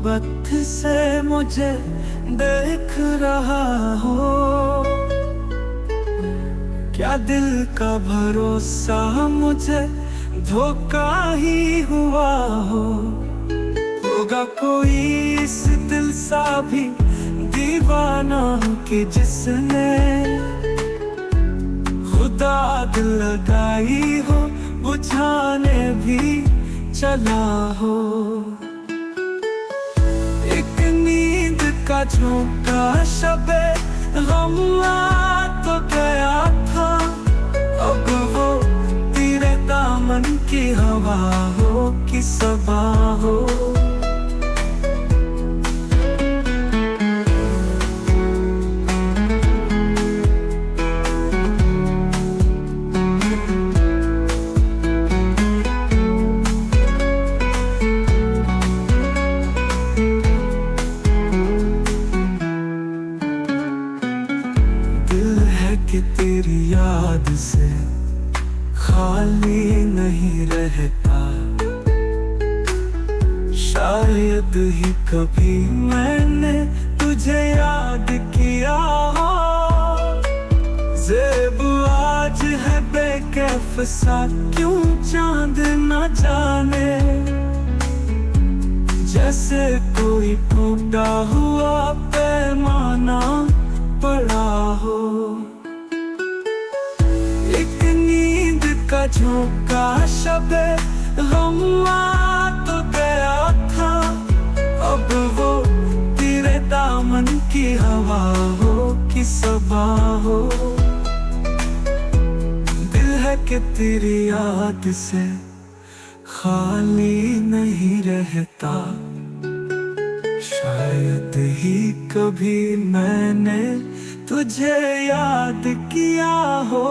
मोहब्बत से मुझे देख रहा हो। क्या दिल का भरोसा मुझे धोखा ही हुआ हो। होगा कोई इस दिल सा भी दीवाना कि जिसने खुदा दिल लगाई हो, बुझाने भी चला हो। एक नींद का झोंका शबे गम आ तो गया था। अब वो तेरे दामन की हवा हो कि सबा हो। कि तेरी याद से खाली नहीं रहता। शायद ही कभी मैंने तुझे याद किया हो। ज़ेब आज है बेकैफ सा, क्यों चांद न जाने। जैसे कोई टूटा हुआ पैमाना पड़ा हो। का झोंका शबे गम आ तो गया था। अब वो तेरे दामन की हवा हो कि सबा हो। दिल है कि तेरी याद से खाली नहीं रहता। शायद ही कभी मैंने तुझे याद किया हो।